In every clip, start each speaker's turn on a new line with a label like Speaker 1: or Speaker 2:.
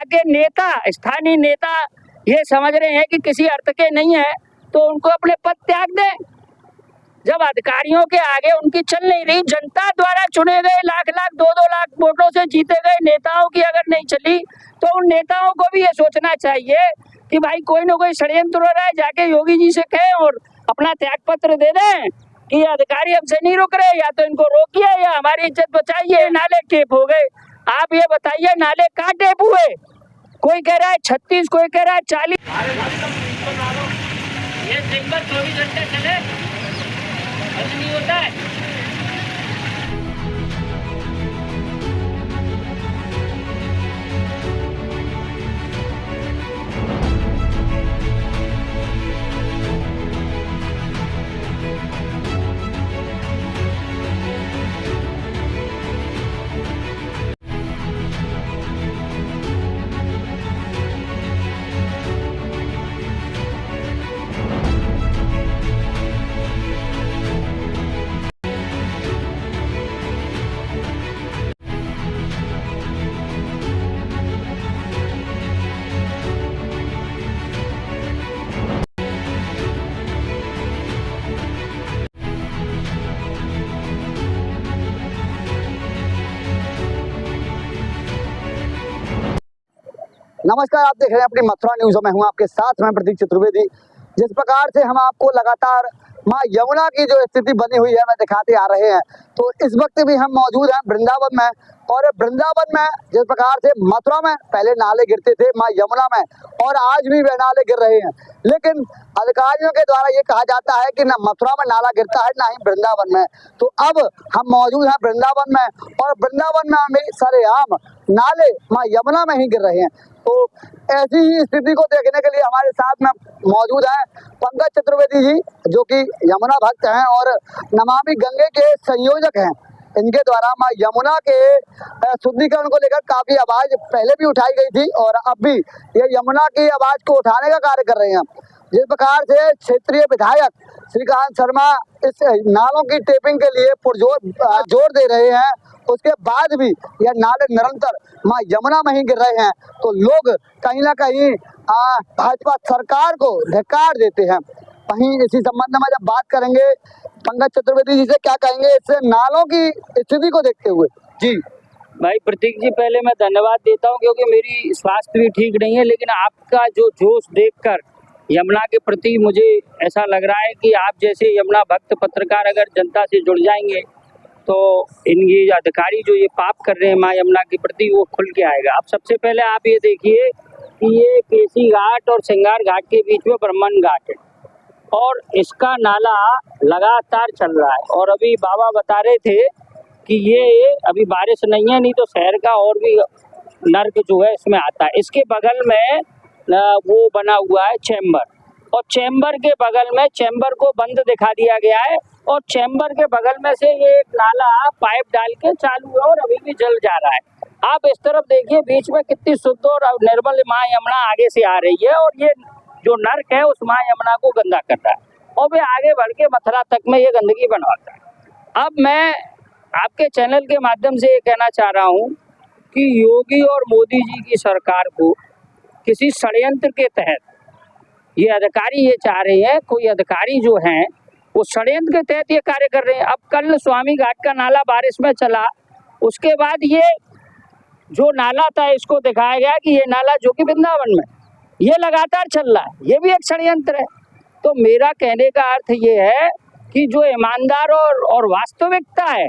Speaker 1: के नेता, स्थानीय नेता ये समझ रहे हैं कि किसी अर्थ के नहीं है तो उनको अपने पद त्याग दें। जब अधिकारियों के आगे उनकी चल नहीं रही, जनता द्वारा चुने गए लाख लाख 2-2 लाख वोटों से जीते गए नेताओं की अगर नहीं चली तो उन नेताओं को भी ये सोचना चाहिए कि भाई कोई ना कोई षड्यंत्र हो रहा है, जाके योगी जी से कहें और अपना त्याग पत्र दे दें कि अधिकारी हमसे नहीं रुक रहे, या तो इनको रोकिए या हमारी इज्जत बचाइए। नाले टेप हो गए, आप ये बताइए नाले कहाँ टेप हुए? कोई कह रहा है 36, कोई कह रहा है 40। ये दिन भर 24 घंटे चले नहीं होता है।
Speaker 2: नमस्कार, आप देख रहे हैं अपनी मथुरा न्यूज। मैं हूं आपके साथ, मैं प्रतीक चतुर्वेदी। जिस प्रकार से हम आपको लगातार मां यमुना की जो स्थिति बनी हुई है मैं दिखाते आ रहे हैं, तो इस वक्त भी हम मौजूद हैं वृंदावन में। और वृंदावन में जिस प्रकार से मथुरा में पहले नाले गिरते थे मां यमुना में, और आज भी वे नाले गिर रहे हैं, लेकिन अधिकारियों के द्वारा ये कहा जाता है कि ना मथुरा में नाला गिरता है ना ही वृंदावन में। तो अब हम मौजूद हैं वृंदावन में, और वृंदावन में हमें सरेआम नाले मां यमुना में ही गिर रहे हैं। तो ऐसी ही स्थिति को देखने के लिए हमारे साथ में मौजूद हैं पंकज चतुर्वेदी जी, जो कि यमुना भक्त हैं और नमामि गंगे के संयोजक हैं। इनके द्वारा मां यमुना के शुद्धिकरण को लेकर काफी आवाज पहले भी उठाई गई थी, और अब भी ये यमुना की आवाज को उठाने का कार्य कर रहे हैं। जिस प्रकार से क्षेत्रीय विधायक श्रीकांत शर्मा इस नालों की टेपिंग के लिए पुरजोर जोर दे रहे हैं, उसके बाद भी यह नाले निरंतर मां यमुना में ही गिर रहे हैं, तो लोग कहीं ना कहीं भाजपा सरकार को धिक्कार देते हैं। वहीं इसी संबंध में जब बात करेंगे पंकज चतुर्वेदी जी से, क्या कहेंगे इस नालों की स्थिति को देखते हुए? जी
Speaker 1: भाई प्रतीक जी, पहले मैं धन्यवाद देता हूँ क्योंकि मेरी स्वास्थ्य भी ठीक नहीं है, लेकिन आपका जो जोश देखकर यमुना के प्रति मुझे ऐसा लग रहा है कि आप जैसे यमुना भक्त पत्रकार अगर जनता से जुड़ जाएंगे तो इनकी अधिकारी जो ये पाप कर रहे हैं मां यमुना के प्रति वो खुल के आएगा। अब सबसे पहले आप ये देखिए कि ये केसी घाट और सिंगार घाट के बीच में ब्रह्मन घाट है, और इसका नाला लगातार चल रहा है। और अभी बाबा बता रहे थे कि ये अभी बारिश नहीं है, नहीं तो शहर का और भी नर्क जो है इसमें आता है। इसके बगल में वो बना हुआ है चैम्बर, और चैम्बर के बगल में चैम्बर को बंद दिखा दिया गया है, और चैम्बर के बगल में से ये एक नाला पाइप डाल के चालू है और अभी भी जल जा रहा है। आप इस तरफ देखिए, बीच में कितनी शुद्ध और निर्मल मां यमुना आगे से आ रही है, और ये जो नर्क है उस मां यमुना को गंदा कर रहा है, और वे आगे बढ़ के मथुरा तक में ये गंदगी बनवाता है। अब मैं आपके चैनल के माध्यम से ये कहना चाह रहा हूँ कि योगी और मोदी जी की सरकार को किसी षड्यंत्र के तहत ये अधिकारी ये चाह रहे हैं, कोई अधिकारी जो हैं वो षड्यंत्र के तहत ये कार्य कर रहे हैं। अब कल स्वामी घाट का नाला बारिश में चला, उसके बाद ये जो नाला था इसको दिखाया गया कि ये नाला जो कि वृंदावन में ये लगातार चल रहा है, ये भी एक षड्यंत्र है। तो मेरा कहने का अर्थ ये है कि जो ईमानदार और वास्तविकता है,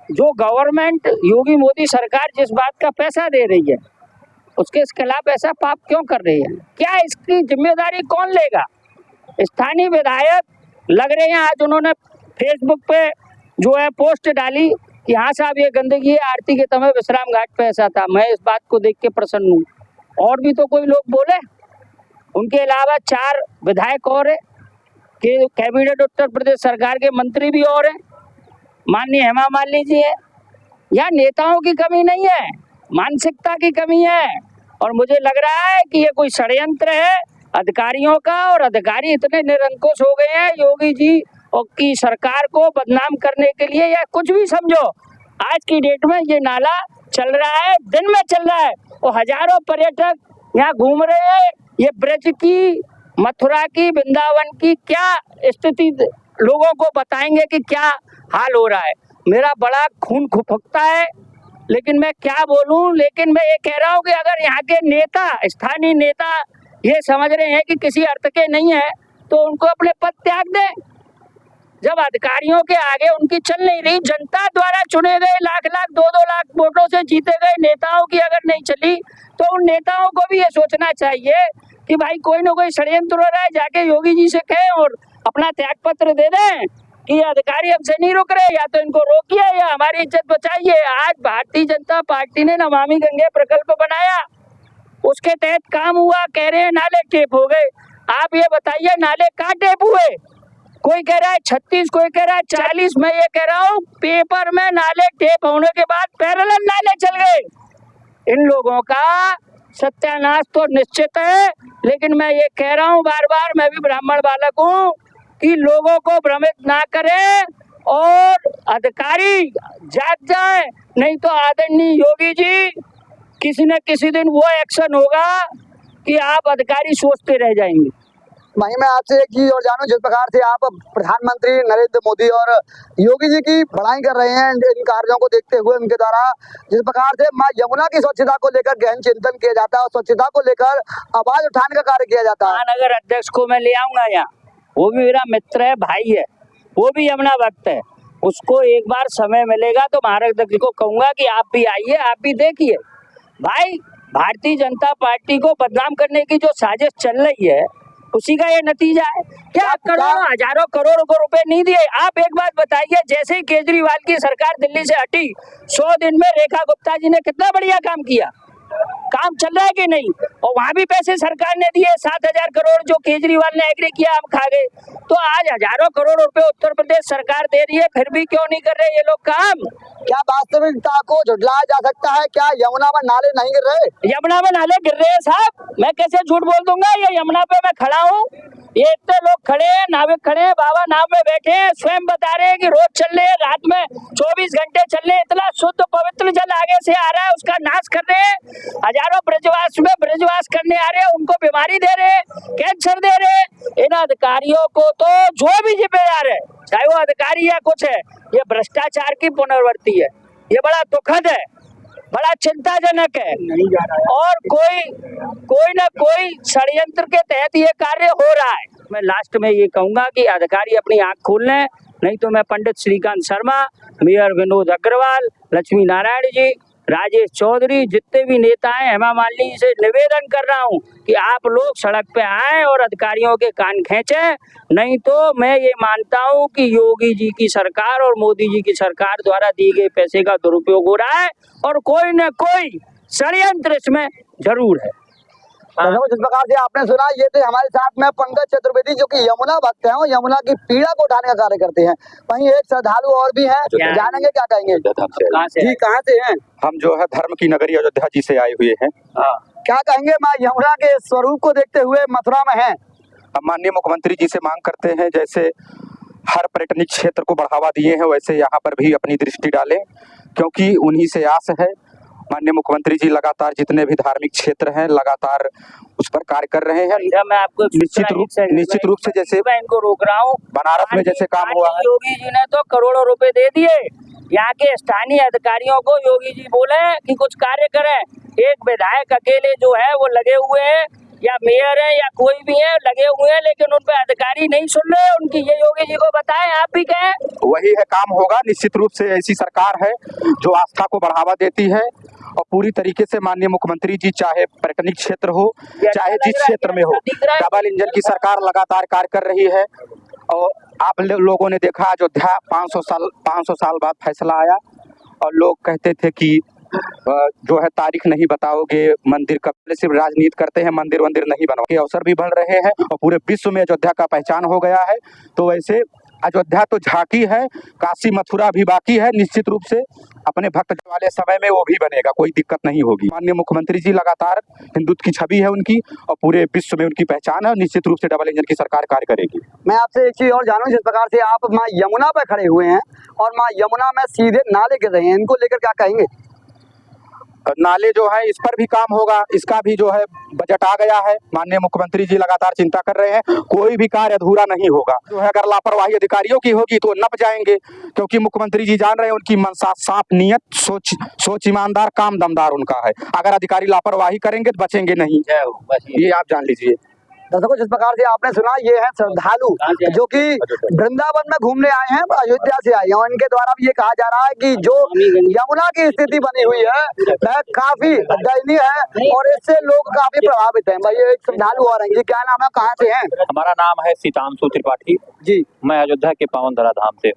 Speaker 1: जो गवर्नमेंट योगी मोदी सरकार जिस बात का पैसा दे रही है उसके खिलाफ ऐसा पाप क्यों कर रही है? क्या इसकी जिम्मेदारी कौन लेगा? स्थानीय विधायक लग रहे हैं, आज उन्होंने फेसबुक पे जो है पोस्ट डाली कि हाँ साहब ये गंदगी है, आरती के समय विश्राम घाट पे ऐसा था। मैं इस बात को देख के प्रसन्न हूँ। और भी तो कोई लोग बोले, उनके अलावा 4 विधायक और है कि कैबिनेट उत्तर प्रदेश सरकार के मंत्री भी और हैं, माननीय हेमा मालिनी जी है। यहाँ नेताओं की कमी नहीं है, मानसिकता की कमी है, और मुझे लग रहा है कि ये कोई षड्यंत्र है अधिकारियों का, और अधिकारी इतने निरंकुश हो गए हैं योगी जी और की सरकार को बदनाम करने के लिए, या कुछ भी समझो। आज की डेट में ये नाला चल रहा है, दिन में चल रहा है, वो हजारों पर्यटक यहाँ घूम रहे हैं। ये ब्रज की, मथुरा की, वृंदावन की क्या स्थिति लोगों को बताएंगे कि क्या हाल हो रहा है। मेरा बड़ा खून फूकता है, लेकिन मैं क्या बोलूं। लेकिन मैं ये कह रहा हूं कि अगर यहाँ के नेता, स्थानीय नेता ये समझ रहे हैं कि किसी अर्थ के नहीं है, तो उनको अपने पद त्याग दें। जब अधिकारियों के आगे उनकी चल नहीं रही, जनता द्वारा चुने गए लाख लाख 2-2 लाख वोटों से जीते गए नेताओं की अगर नहीं चली, तो उन नेताओं को भी ये सोचना चाहिए कि भाई कोई ना कोई षड्यंत्र हो रहा है। जाके योगी जी से कहें और अपना त्याग पत्र दे दें कि ये अधिकारी हमसे नहीं रुक रहे, या तो इनको रोकिए या हमारी इज्जत बचाइए। आज भारतीय जनता पार्टी ने नमामि गंगे प्रकल्प बनाया, उसके तहत काम हुआ, कह रहे हैं नाले टेप हो गए। आप ये बताइए नाले कहाँ टेप हुए? कोई कह रहा है 36, कोई कह रहा है 40। मैं ये कह रहा हूँ पेपर में नाले टेप होने के बाद पैरेलल नाले चल गए। इन लोगों का सत्यानाश तो निश्चित है। लेकिन मैं ये कह रहा हूँ बार बार, मैं भी ब्राह्मण बालक हूँ, कि लोगों को भ्रमित ना करें और अधिकारी जाग जाए, नहीं तो आदरणीय योगी जी किसी न किसी दिन वो एक्शन होगा कि आप अधिकारी सोचते रह जाएंगे।
Speaker 2: वहीं मैं आपसे एक चीज और जानूं, जिस प्रकार से आप प्रधानमंत्री नरेंद्र मोदी और योगी जी की बड़ाई कर रहे हैं इन कार्यों को देखते हुए, उनके द्वारा जिस प्रकार से मां यमुना की स्वच्छता को लेकर गहन चिंतन किया जाता है और स्वच्छता को लेकर आवाज उठाने का कार्य किया जाता है।
Speaker 1: महानगर अध्यक्ष को मैं ले आऊंगा यहाँ, वो भी मेरा मित्र है, भाई है, वो भी यमुना भक्त है। उसको एक बार समय मिलेगा तो महानगर अध्यक्ष को कहूंगा कि आप भी आइए, आप भी देखिए। भाई भारतीय जनता पार्टी को बदनाम करने की जो साजिश चल रही है, उसी का ये नतीजा है। क्या करोड़ों हजारों करोड़ को रुपए नहीं दिए? आप एक बात बताइए, जैसे ही केजरीवाल की सरकार दिल्ली से हटी, 100 दिन में रेखा गुप्ता जी ने कितना बढ़िया काम किया। काम चल रहा है कि नहीं? और वहां भी पैसे सरकार ने दिए, 7,000 करोड़ जो केजरीवाल ने एग्री किया, हम खा गए। तो आज हजारों करोड़ रुपए उत्तर प्रदेश सरकार दे रही है, फिर भी क्यों नहीं कर रहे ये लोग काम?
Speaker 2: क्या वास्तविकता को झुठलाया जा सकता है? क्या यमुना में नाले नहीं गिर रहे?
Speaker 1: यमुना में नाले गिर रहे हैं साहब, मैं कैसे झूठ बोल दूंगा? ये यमुना पे मैं खड़ा हूँ, ये इतने लोग खड़े हैं, नाविक खड़े हैं, बाबा नाव में बैठे हैं, स्वयं बता रहे हैं कि रोज चल रहे हैं, रात में 24 घंटे चल रहे हैं। इतना शुद्ध पवित्र जल आगे से आ रहा है, उसका नाश कर रहे हैं। हजारों ब्रजवास में ब्रजवास करने आ रहे हैं, उनको बीमारी दे रहे हैं, कैंसर दे रहे हैं। इन अधिकारियों को तो जो भी जिम्मेदार है, चाहे वो अधिकारी या कुछ है, ये भ्रष्टाचार की पुनरावृत्ति है। ये बड़ा दुखद है, बड़ा चिंताजनक है। और कोई न कोई षड्यंत्र के तहत ये कार्य हो रहा है। मैं लास्ट में ये कहूंगा कि अधिकारी अपनी आंख खोल लें, नहीं तो मैं पंडित श्रीकांत शर्मा, मेयर विनोद अग्रवाल, लक्ष्मी नारायण जी, राजेश चौधरी, जितने भी नेता हैं, हेमा मालिनी से निवेदन कर रहा हूं कि आप लोग सड़क पे आए और अधिकारियों के कान खींचे। नहीं तो मैं ये मानता हूं कि योगी जी की सरकार और मोदी जी की सरकार द्वारा दिए गए पैसे का दुरुपयोग हो रहा है और कोई न कोई षड्यंत्र इसमें जरूर है।
Speaker 2: जिस प्रकार से आपने सुना, ये थे हमारे साथ में पंकज चतुर्वेदी, जो कि यमुना भक्त हैं और यमुना की पीड़ा को उठाने का कार्य करते हैं। वहीं एक श्रद्धालु और भी हैं, जानेंगे क्या कहेंगे। जी, कहाँ से हैं?
Speaker 3: हम जो है धर्म की नगरी अयोध्या जी से आए हुए हैं।
Speaker 2: क्या कहेंगे माँ यमुना के स्वरूप को देखते हुए मथुरा में हैं?
Speaker 3: हम माननीय मुख्यमंत्री जी से मांग करते हैं, जैसे हर पर्यटनिक क्षेत्र को बढ़ावा दिए हैं, वैसे यहाँ पर भी अपनी दृष्टि डालें, क्योंकि उन्हीं से आस है। माननीय मुख्यमंत्री जी लगातार जितने भी धार्मिक क्षेत्र हैं, लगातार उस पर कार्य कर रहे हैं।
Speaker 1: मैं आपको
Speaker 3: निश्चित रूप से जैसे
Speaker 1: मैं इनको रोक रहा हूँ,
Speaker 3: बनारस में जैसे काम हुआ है,
Speaker 1: योगी जी ने तो करोड़ों रुपए दे दिए। यहाँ के स्थानीय अधिकारियों को योगी जी बोले कि कुछ कार्य करें। एक विधायक अकेले जो है वो लगे हुए हैं, या मेयर है या कोई भी है, लगे हुए हैं, लेकिन उन पे अधिकारी नहीं सुन रहे उनकी। ये योगी जी को बताएं, आप भी कहें।
Speaker 3: वही है, काम होगा। निश्चित रूप से ऐसी सरकार है जो आस्था को बढ़ावा देती है और पूरी तरीके से माननीय मुख्यमंत्री जी, चाहे पर्यटनिक क्षेत्र हो चाहे जिस क्षेत्र में हो, डबल इंजन की सरकार लगातार कार्य कर रही है। और आप लोगों ने देखा, अयोध्या 500 साल बाद फैसला आया और लोग कहते थे कि जो है तारीख नहीं बताओगे, मंदिर का सिर्फ राजनीति करते हैं, मंदिर नहीं बनवाओगे। अवसर भी बढ़ रहे हैं और पूरे विश्व में अयोध्या का पहचान हो गया है। तो वैसे अयोध्या तो झांकी है, काशी मथुरा भी बाकी है। निश्चित रूप से अपने भक्त वाले समय में वो भी बनेगा, कोई दिक्कत नहीं होगी। माननीय मुख्यमंत्री जी लगातार हिंदुत्व की छवि है उनकी और पूरे विश्व में उनकी पहचान है। निश्चित रूप से डबल इंजन की सरकार कार्य करेगी।
Speaker 2: मैं आपसे एक चीज और जानूं, जिस प्रकार से आप माँ यमुना पर खड़े हुए हैं और माँ यमुना में सीधे नाले गिर रहे हैं, इनको लेकर क्या कहेंगे?
Speaker 3: नाले जो है इस पर भी काम होगा, इसका भी जो है बजट आ गया है। माननीय मुख्यमंत्री जी लगातार चिंता कर रहे हैं, कोई भी कार्य अधूरा नहीं होगा। जो है अगर लापरवाही अधिकारियों की होगी तो नप जाएंगे, क्योंकि मुख्यमंत्री जी जान रहे हैं उनकी मनसा साफ नियत, सोच ईमानदार, काम दमदार उनका है। अगर अधिकारी लापरवाही करेंगे तो बचेंगे नहीं, ये आप जान लीजिए।
Speaker 2: दर्शकों, जिस प्रकार से आपने सुना, ये है श्रद्धालु जो कि वृंदावन में घूमने आए हैं, अयोध्या से आए हैं, और इनके द्वारा भी ये कहा जा रहा है कि जो यमुना की स्थिति बनी हुई है वह काफी दयनीय है और इससे लोग काफी प्रभावित हैं। भाई एक श्रद्धालु और हैं, ये क्या नाम है, कहाँ से हैं?
Speaker 4: हमारा नाम है सीतांशु त्रिपाठी
Speaker 2: जी,
Speaker 4: मैं अयोध्या के पावन धरा धाम से।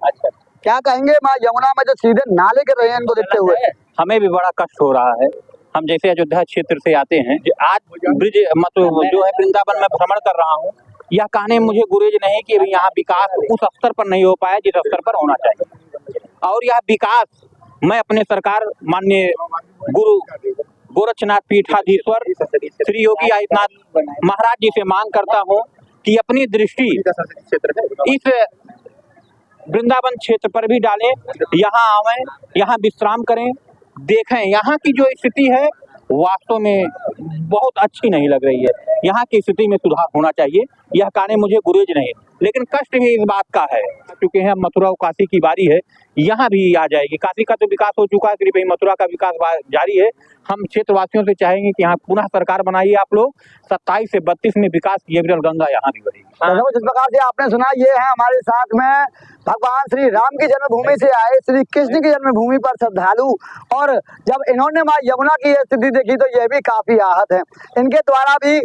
Speaker 2: क्या कहेंगे माँ यमुना में जो सीधे नाले गिर रहे हैं इनको देखते हुए?
Speaker 4: हमें भी बड़ा कष्ट हो रहा है। हम जैसे अयोध्या क्षेत्र से आते हैं, आज ब्रिज मतलब जो है वृंदावन में भ्रमण कर रहा हूँ, यह कहने मुझे गुरेज नहीं कि यहाँ विकास उस स्तर पर नहीं हो पाया जिस स्तर पर होना चाहिए। और यह विकास मैं अपने सरकार माननीय गुरु गोरक्षनाथ पीठाधीश्वर श्री योगी आदित्यनाथ महाराज जी से मांग करता हूँ कि अपनी दृष्टि इस वृंदावन क्षेत्र पर भी डालें, यहाँ आवें, यहाँ विश्राम करें, देखें। यहाँ की जो स्थिति है वास्तव में बहुत अच्छी नहीं लग रही है। यहाँ की स्थिति में सुधार होना चाहिए, यह कहने मुझे गुरेज नहीं, लेकिन कष्ट भी इस बात का है क्योंकि यहाँ मथुरा और काशी की बारी है, यहाँ भी आ जाएगी। काशी का तो विकास हो चुका है, सिर्फ मथुरा का विकास जारी है। हम क्षेत्रवासियों से चाहेंगे कि यहाँ पुनः सरकार बनाइए आप लोग, 27 से 32 में विकास किए बिना गंगा यहाँ भी बढ़ेगी।
Speaker 2: जिस प्रकार से आपने सुना, ये है हमारे साथ में भगवान श्री राम की जन्मभूमि से आए श्री कृष्ण की जन्मभूमि पर श्रद्धालु, और जब इन्होंने माँ यमुना की स्थिति देखी तो ये भी काफी आहत है। इनके द्वारा भी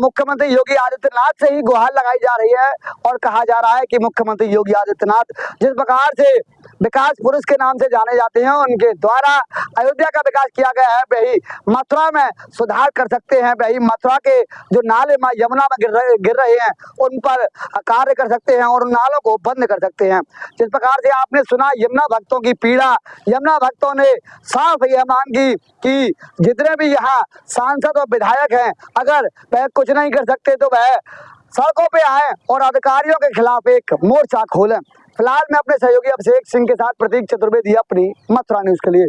Speaker 2: मुख्यमंत्री योगी आदित्यनाथ से ही गुहार लगाई जा रही है और कहा जा रहा है कि मुख्यमंत्री योगी आदित्यनाथ जिस प्रकार से विकास पुरुष के नाम से जाने जाते हैं, उनके द्वारा अयोध्या का विकास किया गया है, वही मथुरा में सुधार कर सकते हैं, वही मथुरा के जो नाले माँ यमुना में गिर रहे हैं उन पर कार्य कर सकते हैं और उन नालों को बंद कर सकते हैं। जिस प्रकार से आपने सुना यमुना भक्तों की पीड़ा, यमुना भक्तों ने साफ यह मांगी कि जितने भी यहाँ सांसद और विधायक हैं, अगर वह कुछ नहीं कर सकते तो वह सड़कों पे आए और अधिकारियों के खिलाफ एक मोर्चा खोलें। फिलहाल मैं अपने सहयोगी अभिषेक सिंह के साथ प्रतीक चतुर्वेदी, अपनी मथुरा न्यूज के लिए।